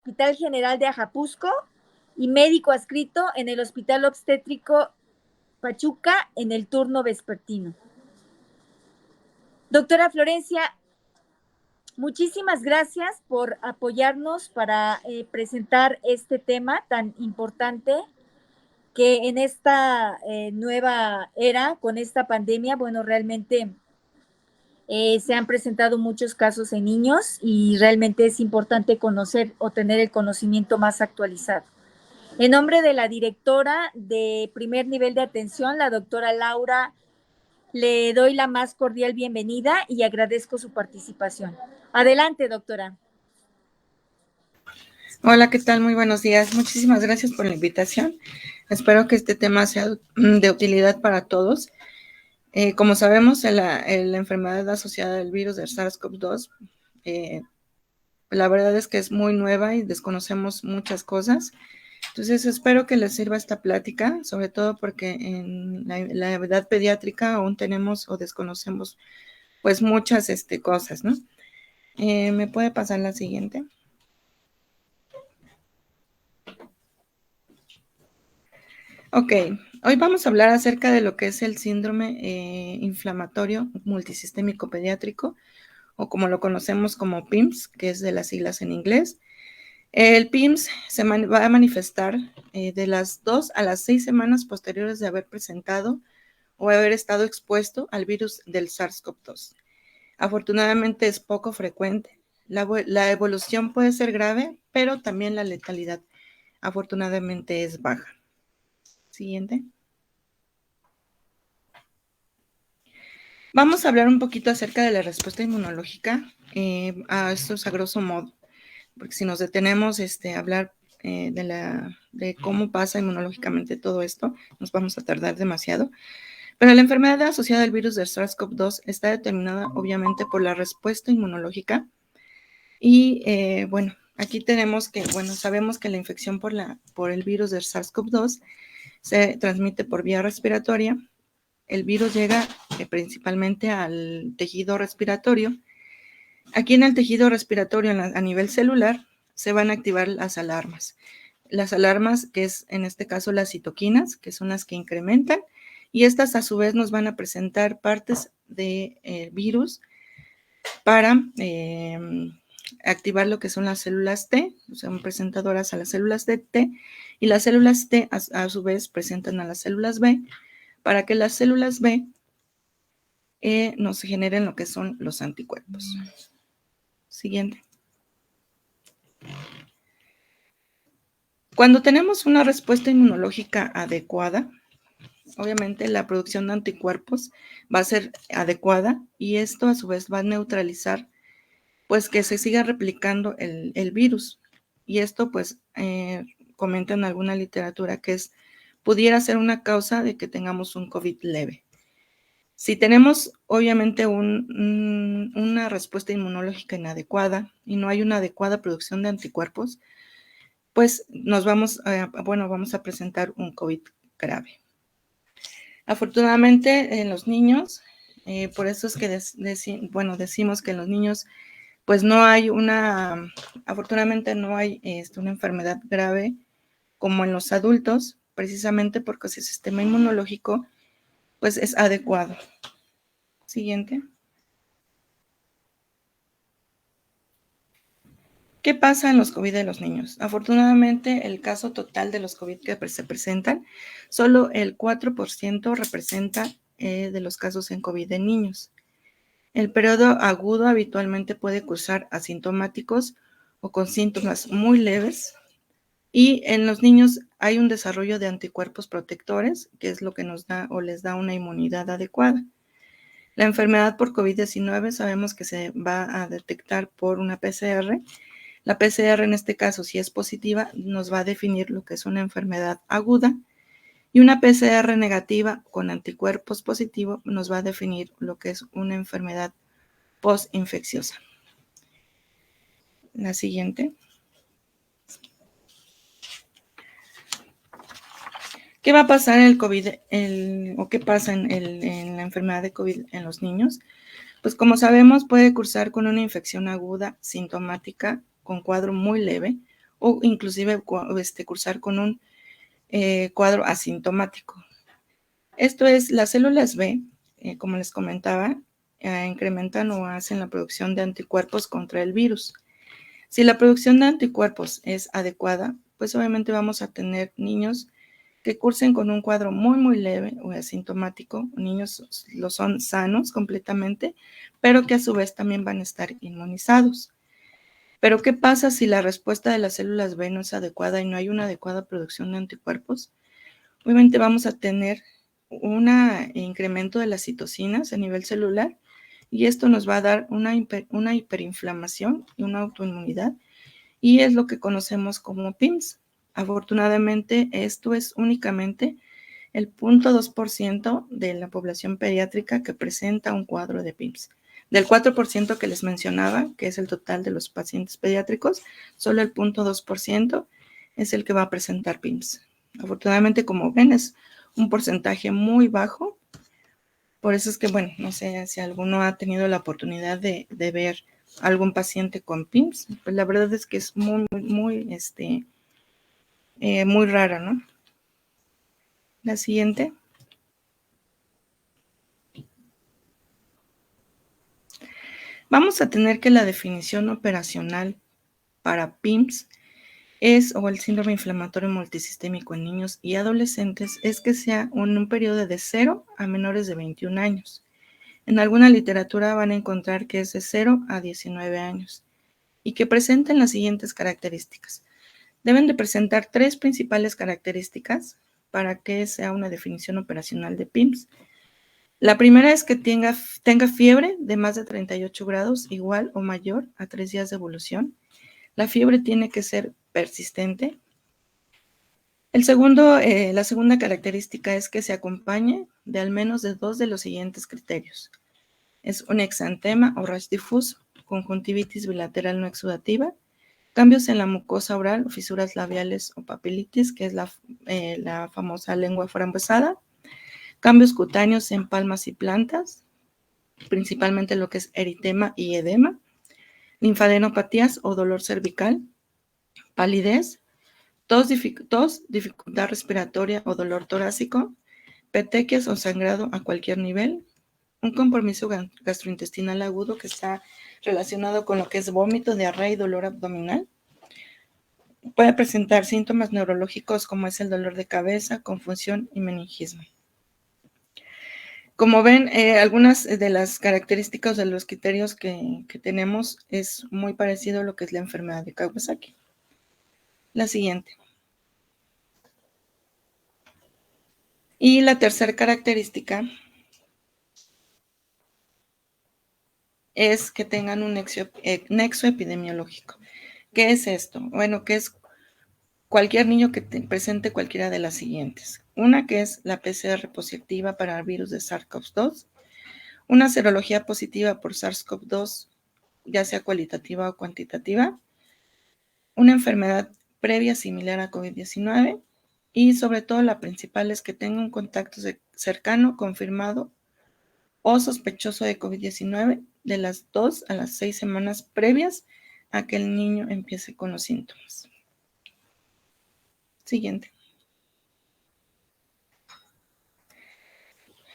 Hospital General de Ajapuzco y médico adscrito en el Hospital Obstétrico Pachuca en el turno vespertino. Doctora Florencia, muchísimas gracias por apoyarnos para presentar este tema tan importante que en esta nueva era, con esta pandemia, bueno, realmente se han presentado muchos casos en niños y realmente es importante conocer o tener el conocimiento más actualizado. En nombre de la directora de primer nivel de atención, la doctora Laura, le doy la más cordial bienvenida y agradezco su participación. Adelante, doctora. Hola, ¿qué tal? Muy buenos días. Muchísimas gracias por la invitación. Espero que este tema sea de utilidad para todos. Como sabemos, la enfermedad asociada al virus del SARS-CoV-2, la verdad es que es muy nueva y desconocemos muchas cosas. Entonces, espero que les sirva esta plática, sobre todo porque en la edad pediátrica aún tenemos o desconocemos pues muchas cosas, ¿no? ¿Me puede pasar la siguiente? Ok, hoy vamos a hablar acerca de lo que es el síndrome inflamatorio multisistémico pediátrico, o como lo conocemos como PIMS, que es de las siglas en inglés. El PIMS va a manifestar de las 2 a las 6 semanas posteriores de haber presentado o haber estado expuesto al virus del SARS-CoV-2. Afortunadamente es poco frecuente. La evolución puede ser grave, pero también la letalidad afortunadamente es baja. Siguiente. Vamos a hablar un poquito acerca de la respuesta inmunológica, esto es a grosso modo, porque si nos detenemos a hablar de cómo pasa inmunológicamente todo esto, nos vamos a tardar demasiado. Pero la enfermedad asociada al virus del SARS-CoV-2 está determinada obviamente por la respuesta inmunológica. Y bueno, aquí tenemos que, bueno, sabemos que la infección por el virus del SARS-CoV-2 se transmite por vía respiratoria. El virus llega principalmente al tejido respiratorio. Aquí en el tejido respiratorio a nivel celular se van a activar las alarmas. Las alarmas, que es en este caso las citoquinas, que son las que incrementan, y estas a su vez nos van a presentar partes del virus para activar lo que son las células T, son presentadoras a las células de T, y las células T a su vez presentan a las células B, para que las células B nos generen lo que son los anticuerpos. Siguiente. Cuando tenemos una respuesta inmunológica adecuada, obviamente la producción de anticuerpos va a ser adecuada y esto a su vez va a neutralizar pues que se siga replicando el virus. Y esto pues comenta en alguna literatura que pudiera ser una causa de que tengamos un COVID leve. Si tenemos obviamente una respuesta inmunológica inadecuada y no hay una adecuada producción de anticuerpos, pues vamos a presentar un COVID grave. Afortunadamente en los niños, por eso es que decimos que en los niños pues afortunadamente no hay una enfermedad grave como en los adultos, precisamente porque su sistema inmunológico pues es adecuado. Siguiente. ¿Qué pasa en los COVID de los niños? Afortunadamente, el caso total de los COVID que se presentan, solo el 4% representa de los casos en COVID en niños. El periodo agudo habitualmente puede cursar asintomáticos o con síntomas muy leves. Y en los niños hay un desarrollo de anticuerpos protectores, que es lo que nos da o les da una inmunidad adecuada. La enfermedad por COVID-19 sabemos que se va a detectar por una PCR. La PCR en este caso, si es positiva, nos va a definir lo que es una enfermedad aguda, y una PCR negativa con anticuerpos positivos nos va a definir lo que es una enfermedad postinfecciosa. La siguiente. ¿Qué va a pasar en el COVID o qué pasa en la enfermedad de COVID en los niños? Pues como sabemos, puede cursar con una infección aguda sintomática con cuadro muy leve o inclusive cursar con un cuadro asintomático. Esto es, las células B, como les comentaba, incrementan o hacen la producción de anticuerpos contra el virus. Si la producción de anticuerpos es adecuada, pues obviamente vamos a tener niños que cursen con un cuadro muy, muy leve o asintomático. Niños lo son sanos completamente, pero que a su vez también van a estar inmunizados. Pero ¿qué pasa si la respuesta de las células B no es adecuada y no hay una adecuada producción de anticuerpos? Obviamente vamos a tener un incremento de las citocinas a nivel celular y esto nos va a dar una hiperinflamación y una autoinmunidad y es lo que conocemos como PIMS. Afortunadamente, esto es únicamente el 0.2% de la población pediátrica que presenta un cuadro de PIMS. Del 4% que les mencionaba, que es el total de los pacientes pediátricos, solo el 0.2% es el que va a presentar PIMS. Afortunadamente, como ven, es un porcentaje muy bajo. Por eso es que, bueno, no sé si alguno ha tenido la oportunidad de ver algún paciente con PIMS, pues la verdad es que es muy, muy, muy rara, ¿no? La siguiente. Vamos a tener que la definición operacional para PIMS o el síndrome inflamatorio multisistémico en niños y adolescentes es que sea un periodo de 0 a menores de 21 años. En alguna literatura van a encontrar que es de 0 a 19 años y que presenten las siguientes características. Deben de presentar 3 principales características para que sea una definición operacional de PIMS. La primera es que tenga fiebre de más de 38 grados, igual o mayor a 3 días de evolución. La fiebre tiene que ser persistente. La segunda característica es que se acompañe de al menos de 2 de los siguientes criterios. Es un exantema o rash difuso, conjuntivitis bilateral no exudativa, cambios en la mucosa oral o fisuras labiales o papilitis, que es la famosa lengua frambuesada, cambios cutáneos en palmas y plantas, principalmente lo que es eritema y edema, linfadenopatías o dolor cervical, palidez, tos, dificultad respiratoria o dolor torácico, petequias o sangrado a cualquier nivel, un compromiso gastrointestinal agudo que está relacionado con lo que es vómito, diarrea y dolor abdominal. Puede presentar síntomas neurológicos como es el dolor de cabeza, confusión y meningismo. Como ven, algunas de las características de los criterios que tenemos es muy parecido a lo que es la enfermedad de Kawasaki. La siguiente. Y la tercera característica es que tengan un nexo epidemiológico. ¿Qué es esto? Bueno, que es cualquier niño que presente cualquiera de las siguientes. Una que es la PCR positiva para el virus de SARS-CoV-2, una serología positiva por SARS-CoV-2, ya sea cualitativa o cuantitativa, una enfermedad previa similar a COVID-19 y sobre todo la principal es que tenga un contacto cercano, confirmado o sospechoso de COVID-19 de las 2 a las 6 semanas previas a que el niño empiece con los síntomas. Siguiente.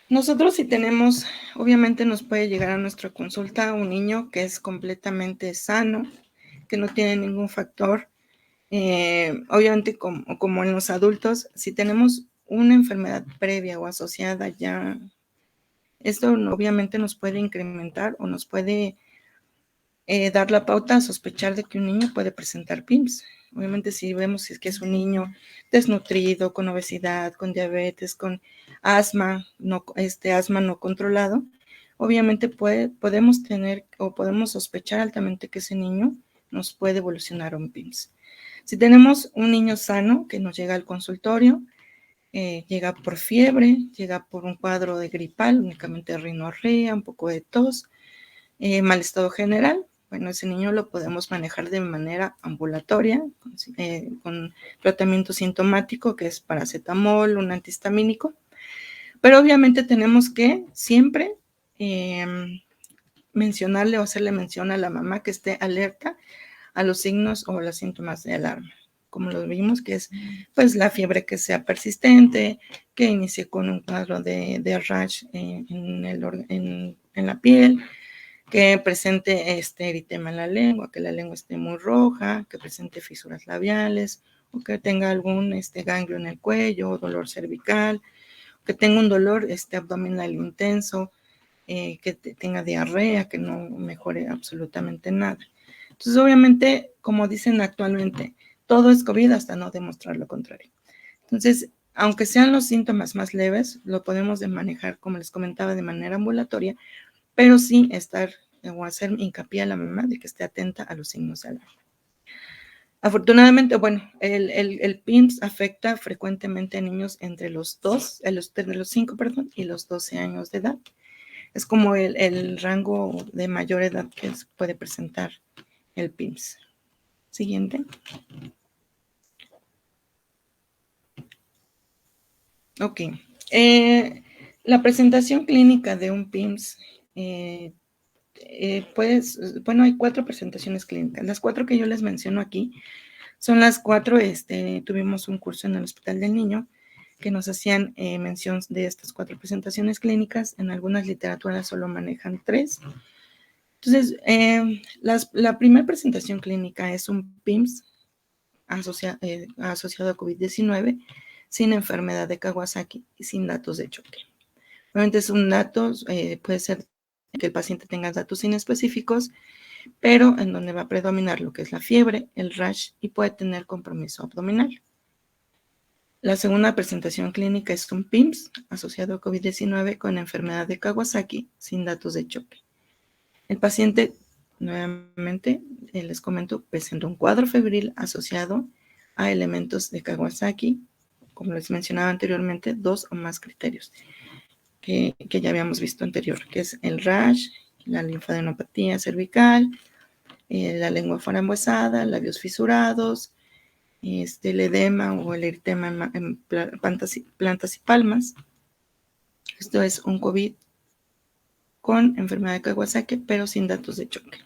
Nosotros si tenemos, obviamente nos puede llegar a nuestra consulta un niño que es completamente sano, que no tiene ningún factor. Obviamente como en los adultos, si tenemos una enfermedad previa o asociada ya, esto obviamente nos puede incrementar o nos puede dar la pauta a sospechar de que un niño puede presentar PIMS. Obviamente si vemos que es un niño desnutrido, con obesidad, con diabetes, con asma, asma no controlado, obviamente podemos tener o podemos sospechar altamente que ese niño nos puede evolucionar a un PIMS. Si tenemos un niño sano que nos llega al consultorio, llega por fiebre, llega por un cuadro de gripal, únicamente rinorrea, un poco de tos, mal estado general, bueno, ese niño lo podemos manejar de manera ambulatoria, con tratamiento sintomático, que es paracetamol, un antihistamínico, pero obviamente tenemos que siempre mencionarle o hacerle mención a la mamá que esté alerta a los signos o los síntomas de alarma, como lo vimos, que es pues la fiebre que sea persistente, que inicie con un cuadro de rash en la piel, que presente eritema en la lengua, que la lengua esté muy roja, que presente fisuras labiales, o que tenga algún ganglio en el cuello, dolor cervical, que tenga un dolor abdominal intenso, que tenga diarrea, que no mejore absolutamente nada. Entonces, obviamente, como dicen actualmente, todo es COVID hasta no demostrar lo contrario. Entonces, aunque sean los síntomas más leves, lo podemos manejar, como les comentaba, de manera ambulatoria, pero sí estar o hacer hincapié a la mamá de que esté atenta a los signos de alarma. Afortunadamente, bueno, el PIMS afecta frecuentemente a niños entre los 5, y los 12 años de edad. Es como el rango de mayor edad que puede presentar el PIMS. Siguiente. Ok. La presentación clínica de un PIMS, hay 4 presentaciones clínicas. Las 4 que yo les menciono aquí son las 4, tuvimos un curso en el Hospital del Niño que nos hacían mención de estas 4 presentaciones clínicas. En algunas literaturas solo manejan 3. Entonces, la primera presentación clínica es un PIMS asociado a COVID-19 sin enfermedad de Kawasaki y sin datos de choque. Obviamente es un dato, puede ser que el paciente tenga datos inespecíficos, pero en donde va a predominar lo que es la fiebre, el rash y puede tener compromiso abdominal. La segunda presentación clínica es un PIMS asociado a COVID-19 con enfermedad de Kawasaki sin datos de choque. El paciente, nuevamente, les comento, presenta un cuadro febril asociado a elementos de Kawasaki, como les mencionaba anteriormente, 2 o más criterios que ya habíamos visto anterior, que es el rash, la linfadenopatía cervical, la lengua frambuesada, labios fisurados, el edema o el eritema en plantas y palmas. Esto es un COVID con enfermedad de Kawasaki, pero sin datos de choque.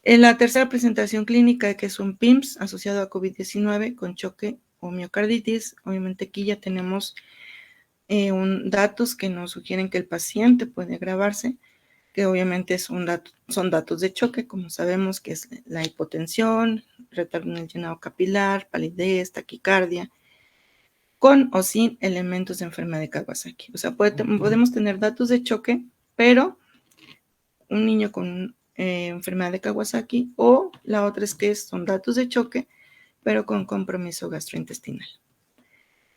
En la tercera presentación clínica, que es un PIMS asociado a COVID-19 con choque o miocarditis, obviamente aquí ya tenemos datos que nos sugieren que el paciente puede agravarse, que obviamente son datos de choque, como sabemos que es la hipotensión, retardo en el llenado capilar, palidez, taquicardia, con o sin elementos de enfermedad de Kawasaki. O sea, podemos tener datos de choque, pero un niño con enfermedad de Kawasaki, o la otra es que son datos de choque, pero con compromiso gastrointestinal.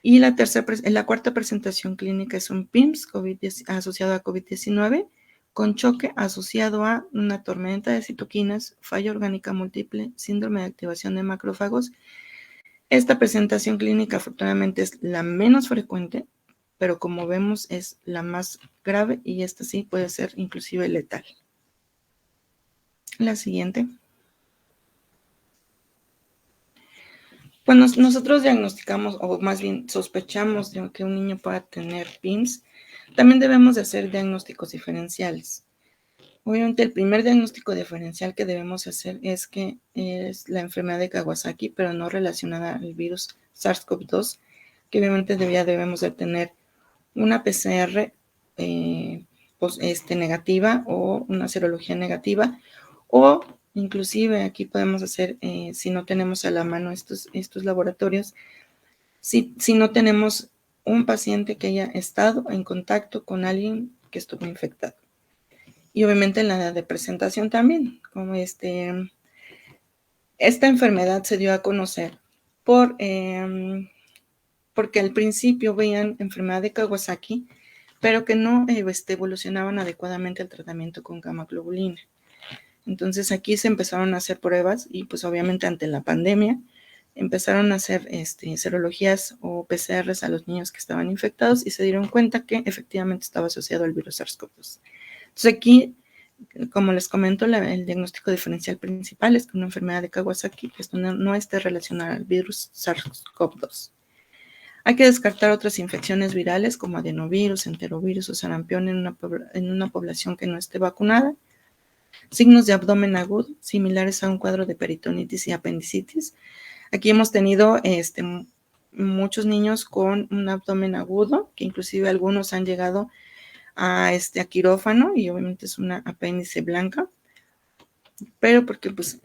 Y la cuarta presentación clínica es un PIMS asociado a COVID-19 con choque asociado a una tormenta de citoquinas, falla orgánica múltiple, síndrome de activación de macrófagos. Esta presentación clínica afortunadamente es la menos frecuente, pero como vemos es la más grave y esta sí puede ser inclusive letal. La siguiente. Cuando nosotros diagnosticamos, o más bien sospechamos de que un niño pueda tener PIMS, también debemos de hacer diagnósticos diferenciales. Obviamente el primer diagnóstico diferencial que debemos hacer es que es la enfermedad de Kawasaki, pero no relacionada al virus SARS-CoV-2, que obviamente debemos de tener una PCR negativa o una serología negativa, o inclusive aquí podemos hacer, si no tenemos a la mano estos laboratorios, si no tenemos un paciente que haya estado en contacto con alguien que estuvo infectado. Y obviamente en la edad de presentación también, como esta enfermedad se dio a conocer porque al principio veían enfermedad de Kawasaki, pero que no evolucionaban adecuadamente al tratamiento con gamma globulina. Entonces aquí se empezaron a hacer pruebas y pues obviamente ante la pandemia empezaron a hacer serologías o PCRs a los niños que estaban infectados y se dieron cuenta que efectivamente estaba asociado al virus SARS-CoV-2. Entonces aquí, como les comento, el diagnóstico diferencial principal es que una enfermedad de Kawasaki no esté relacionada al virus SARS-CoV-2. Hay que descartar otras infecciones virales como adenovirus, enterovirus o sarampión en una población que no esté vacunada. Signos de abdomen agudo, similares a un cuadro de peritonitis y apendicitis. Aquí hemos tenido muchos niños con un abdomen agudo, que inclusive algunos han llegado a quirófano, y obviamente es una apéndice blanca, pero porque pues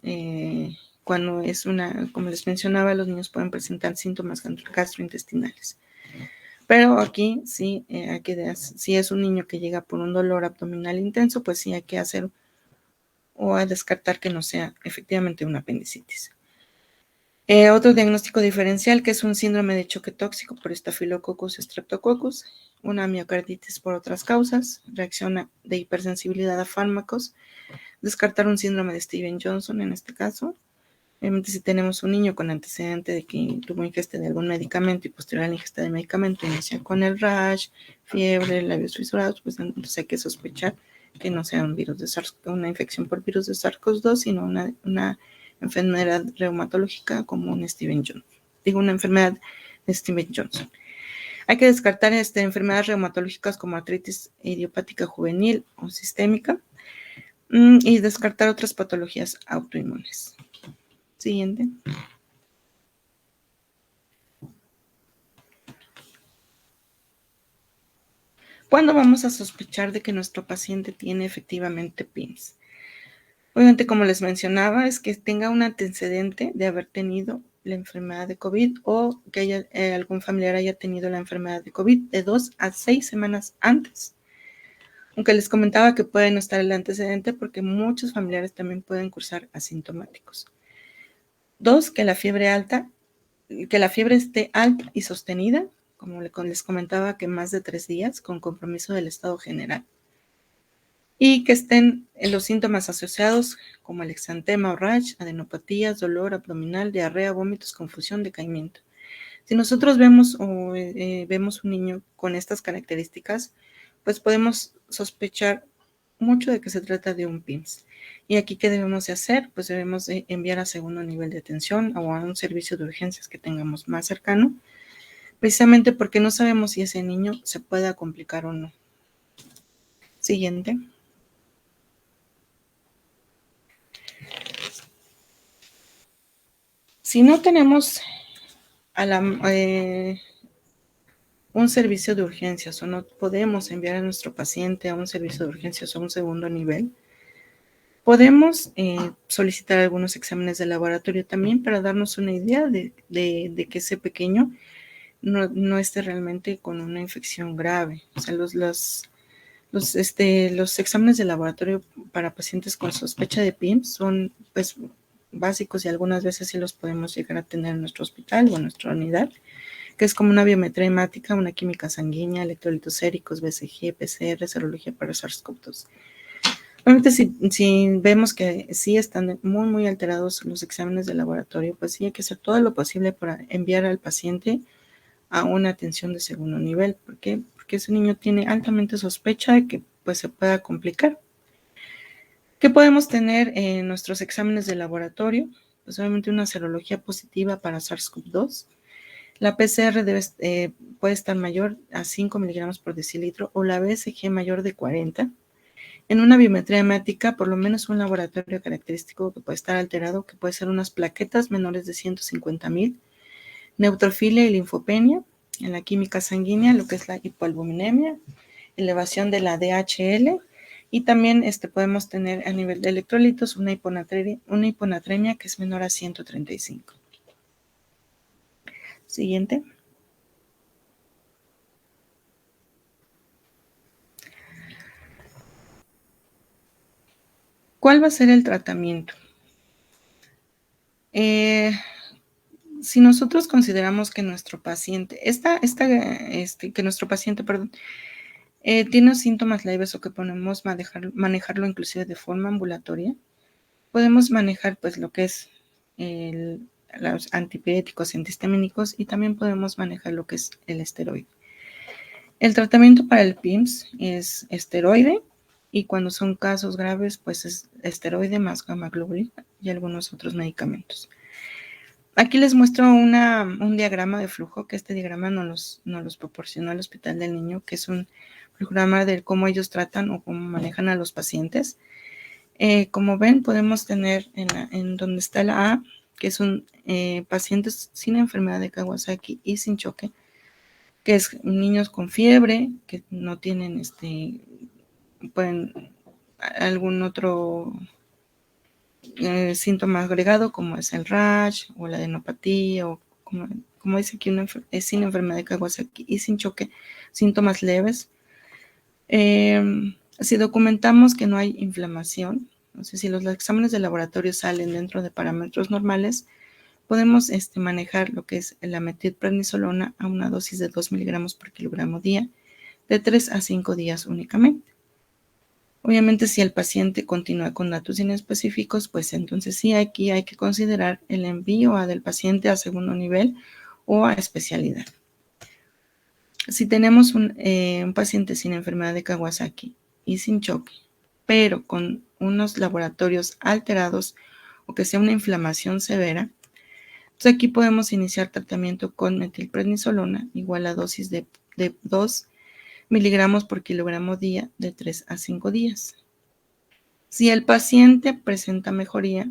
cuando es como les mencionaba, los niños pueden presentar síntomas gastrointestinales. Pero aquí sí, si es un niño que llega por un dolor abdominal intenso, pues sí hay que hacer o a descartar que no sea efectivamente una apendicitis. Otro diagnóstico diferencial, que es un síndrome de choque tóxico por Staphylococcus streptococcus, una miocarditis por otras causas, reacción de hipersensibilidad a fármacos, descartar un síndrome de Steven-Johnson en este caso. Obviamente, si tenemos un niño con antecedente de que tuvo ingesta de algún medicamento y posterior a la ingesta de medicamento inicia con el rash, fiebre, labios fisurados, pues entonces hay que sospechar que no sea un virus de una infección por virus de SARS-CoV-2, sino una enfermedad reumatológica como un Steven-Johnson. Una enfermedad de Steven-Johnson. Hay que descartar enfermedades reumatológicas como artritis idiopática juvenil o sistémica y descartar otras patologías autoinmunes. Siguiente. ¿Cuándo vamos a sospechar de que nuestro paciente tiene efectivamente PIMS? Obviamente, como les mencionaba, es que tenga un antecedente de haber tenido la enfermedad de COVID o que algún familiar haya tenido la enfermedad de COVID de 2 a 6 semanas antes. Aunque les comentaba que puede no estar el antecedente porque muchos familiares también pueden cursar asintomáticos. 2, que la fiebre esté alta y sostenida, como les comentaba, que más de 3 días, con compromiso del estado general. Y que estén los síntomas asociados como el exantema o rash, adenopatías, dolor abdominal, diarrea, vómitos, confusión, decaimiento. Si nosotros vemos un niño con estas características, pues podemos sospechar mucho de que se trata de un PIMS. Y aquí, ¿qué debemos de hacer? Pues debemos de enviar a segundo nivel de atención o a un servicio de urgencias que tengamos más cercano, precisamente porque no sabemos si ese niño se pueda complicar o no. Siguiente. Si no tenemos un servicio de urgencias o no podemos enviar a nuestro paciente a un servicio de urgencias o a un segundo nivel, podemos solicitar algunos exámenes de laboratorio también para darnos una idea de que ese pequeño no esté realmente con una infección grave. O sea, los exámenes de laboratorio para pacientes con sospecha de PIMS son pues básicos y algunas veces sí los podemos llegar a tener en nuestro hospital o en nuestra unidad, que es como una biometría hemática, una química sanguínea, electrolitos séricos, BCG, PCR, serología para SARS-CoV-2. Obviamente, si vemos que sí están muy, muy alterados los exámenes de laboratorio, pues sí hay que hacer todo lo posible para enviar al paciente a una atención de segundo nivel. ¿Por qué? Porque ese niño tiene altamente sospecha de que pues, se pueda complicar. ¿Qué podemos tener en nuestros exámenes de laboratorio? Pues obviamente una serología positiva para SARS-CoV-2. La PCR puede estar mayor a 5 miligramos por decilitro o la BCG mayor de 40. En una biometría hemática, por lo menos un laboratorio característico que puede estar alterado, que puede ser unas plaquetas menores de 150,000, neutrofilia y linfopenia. En la química sanguínea, lo que es la hipoalbuminemia, elevación de la DHL, y también podemos tener a nivel de electrolitos una hiponatremia que es menor a 135. Siguiente. ¿Cuál va a ser el tratamiento? Si nosotros consideramos que nuestro paciente, tiene síntomas leves o que podemos manejarlo inclusive de forma ambulatoria, podemos manejar pues lo que es los antipiréticos antihistamínicos y también podemos manejar lo que es el esteroide. El tratamiento para el PIMS es esteroide y cuando son casos graves pues es esteroide más gamma-globulina y algunos otros medicamentos. Aquí les muestro un diagrama de flujo, que este diagrama nos los proporcionó el Hospital del Niño, que es un programa de cómo ellos tratan o cómo manejan a los pacientes. Como ven, podemos tener en donde está la A, que es un pacientes sin enfermedad de Kawasaki y sin choque, que es niños con fiebre, que no tienen pueden algún otro síntoma agregado, como es el rash o la adenopatía, o como dice aquí, es sin enfermedad de Kawasaki y sin choque, síntomas leves. Si documentamos que no hay inflamación, no sé, si los exámenes de laboratorio salen dentro de parámetros normales, podemos manejar lo que es la metilprednisolona a una dosis de 2 miligramos por kilogramo día, de 3 a 5 días únicamente. Obviamente, si el paciente continúa con datos inespecíficos, pues entonces sí, aquí hay que considerar el envío del paciente a segundo nivel o a especialidad. Si tenemos un paciente sin enfermedad de Kawasaki y sin choque, pero con unos laboratorios alterados o que sea una inflamación severa, entonces aquí podemos iniciar tratamiento con metilprednisolona igual a dosis de 2 miligramos por kilogramo día de 3 a 5 días. Si el paciente presenta mejoría,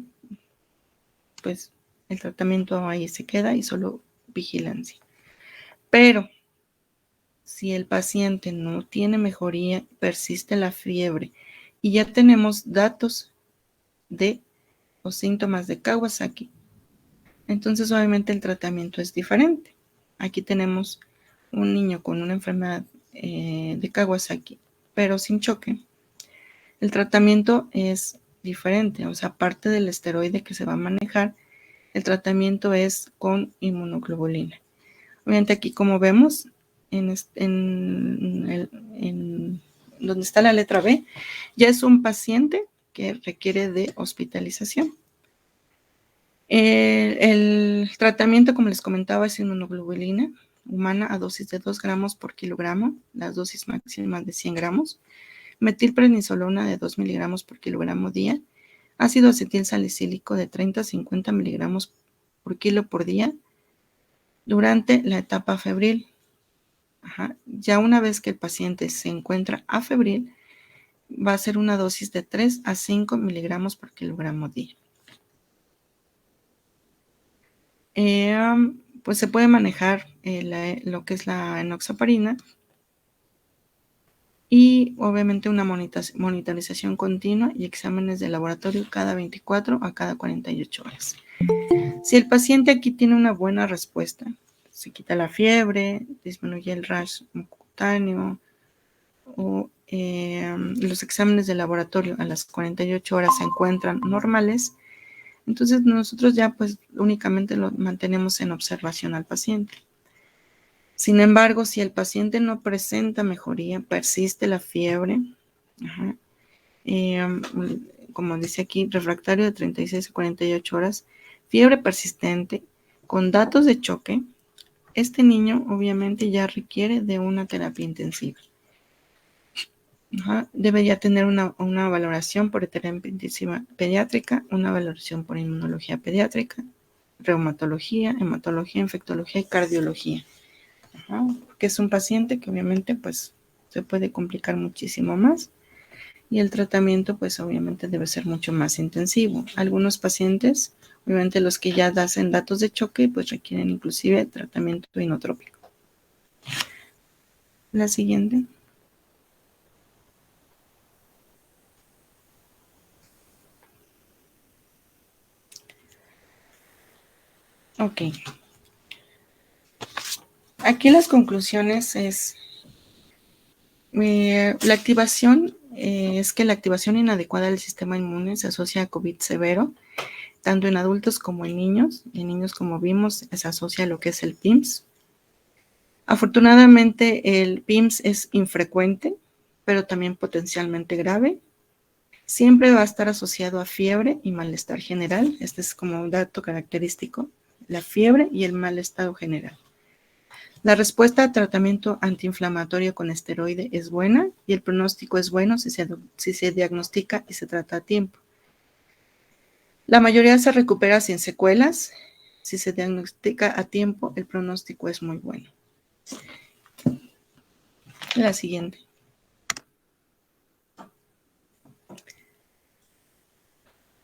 pues el tratamiento ahí se queda y solo vigilancia. Pero si el paciente no tiene mejoría, persiste la fiebre y ya tenemos datos de los síntomas de Kawasaki, entonces obviamente el tratamiento es diferente. Aquí tenemos un niño con una enfermedad de Kawasaki, pero sin choque. El tratamiento es diferente, o sea, aparte del esteroide que se va a manejar, el tratamiento es con inmunoglobulina. Obviamente aquí, como vemos, en donde está la letra B, ya es un paciente que requiere de hospitalización. El tratamiento, como les comentaba, es inmunoglobulina humana a dosis de 2 gramos por kilogramo, las dosis máximas de 100 gramos, metilprednisolona de 2 miligramos por kilogramo día, ácido acetil salicílico de 30 a 50 miligramos por kilo por día durante la etapa febril. Ya una vez que el paciente se encuentra afebril, va a ser una dosis de 3 a 5 miligramos por kilogramo día. Pues se puede manejar lo que es la enoxaparina y obviamente una monitorización continua y exámenes de laboratorio cada 24 a cada 48 horas. Si el paciente aquí tiene una buena respuesta, se quita la fiebre, disminuye el rash cutáneo o los exámenes de laboratorio a las 48 horas se encuentran normales, entonces nosotros ya pues únicamente lo mantenemos en observación al paciente. Sin embargo, si el paciente no presenta mejoría, persiste la fiebre, como dice aquí, refractario de 36 a 48 horas, fiebre persistente, con datos de choque, este niño obviamente ya requiere de una terapia intensiva. Debería tener una valoración por terapia intensiva pediátrica, una valoración por inmunología pediátrica, reumatología, hematología, infectología y cardiología. Porque es un paciente que obviamente pues se puede complicar muchísimo más y el tratamiento pues obviamente debe ser mucho más intensivo. Algunos pacientes, obviamente los que ya hacen datos de choque, pues requieren inclusive tratamiento inotrópico. La siguiente. Ok. Aquí las conclusiones es la activación, es que la activación inadecuada del sistema inmune se asocia a COVID severo, tanto en adultos como en niños. En niños, como vimos, se asocia a lo que es el PIMS. Afortunadamente, el PIMS es infrecuente, pero también potencialmente grave. Siempre va a estar asociado a fiebre y malestar general. Este es como un dato característico, la fiebre y el malestar general. La respuesta a tratamiento antiinflamatorio con esteroide es buena y el pronóstico es bueno si se diagnostica y se trata a tiempo. La mayoría se recupera sin secuelas. Si se diagnostica a tiempo, el pronóstico es muy bueno. La siguiente.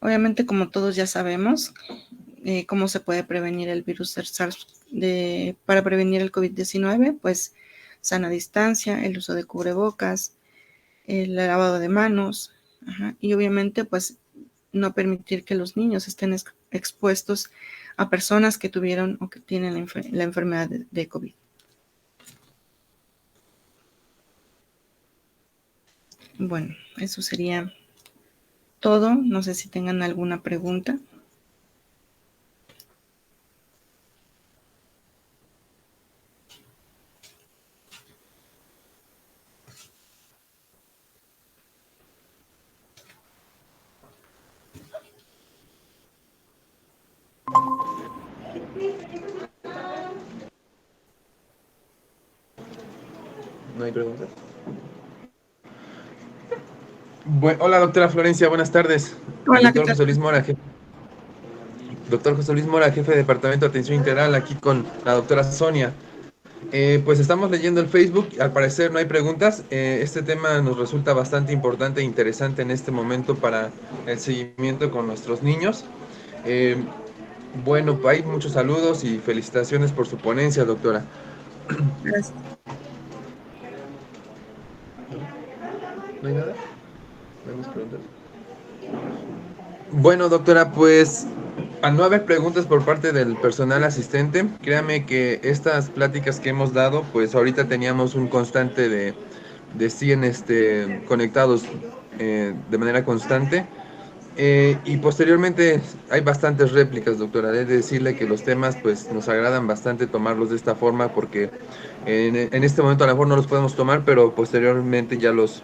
Obviamente, como todos ya sabemos, cómo se puede prevenir el virus SARS para prevenir el COVID-19, pues sana distancia, el uso de cubrebocas, el lavado de manos, y obviamente pues no permitir que los niños estén expuestos a personas que tuvieron o que tienen la enfermedad de COVID. Bueno, eso sería todo. No sé si tengan alguna pregunta. ¿No hay preguntas? Hola, doctora Florencia, buenas tardes. Hola, ¿qué Doctor tal? José Luis Mora, doctor José Luis Mora, jefe de Departamento de Atención Integral, aquí con la doctora Sonia. Pues estamos leyendo el Facebook, al parecer no hay preguntas. Este tema nos resulta bastante importante e interesante en este momento para el seguimiento con nuestros niños. Bueno, hay muchos saludos y felicitaciones por su ponencia, doctora. Gracias. ¿No hay nada? ¿No hay más preguntas? Bueno, doctora, pues al no haber preguntas por parte del personal asistente, créame que estas pláticas que hemos dado, pues ahorita teníamos un constante de 100 conectados de manera constante. Y posteriormente hay bastantes réplicas, doctora. He de decirle que los temas pues nos agradan bastante tomarlos de esta forma porque en este momento a lo mejor no los podemos tomar, pero posteriormente ya los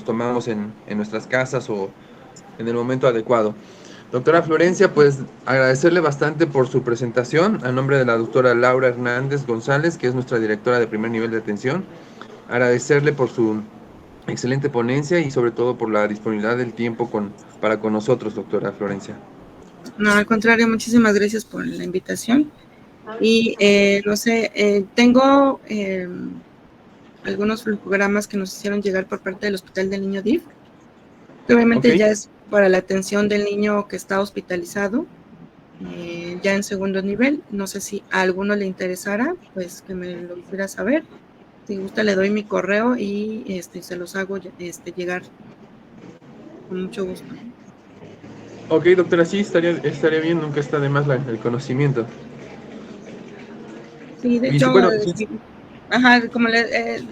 tomamos en nuestras casas o en el momento adecuado. Doctora Florencia, pues agradecerle bastante por su presentación a nombre de la doctora Laura Hernández González, que es nuestra directora de primer nivel de atención. Agradecerle por su excelente ponencia y sobre todo por la disponibilidad del tiempo para con nosotros, doctora Florencia. No, al contrario, muchísimas gracias por la invitación. Y no sé, tengo algunos flujogramas que nos hicieron llegar por parte del Hospital del Niño DIF, que obviamente Okay. ya es para la atención del niño que está hospitalizado, ya en segundo nivel. No sé si a alguno le interesara, pues que me lo hiciera saber. Si gusta, le doy mi correo y se los hago llegar con mucho gusto. Ok, doctora, sí, estaría bien, nunca está de más el conocimiento. Sí, de Y hecho, bueno, como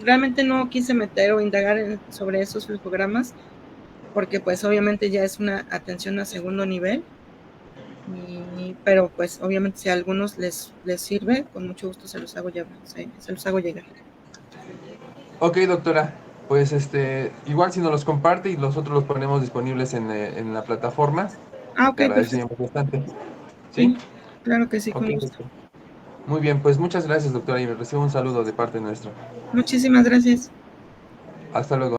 realmente no quise meter o indagar sobre esos flujogramas, porque pues obviamente ya es una atención a segundo nivel, pero pues obviamente si a algunos les sirve, con mucho gusto se los hago llegar. Ok, doctora, pues igual si nos los comparte y nosotros los ponemos disponibles en la plataforma, Ok, le perfecto. agradeceríamos bastante. ¿Sí? Sí, claro que sí, Ok, con gusto. doctor. Muy bien, pues muchas gracias, doctora, y recibo un saludo de parte nuestra. Muchísimas gracias. Hasta luego.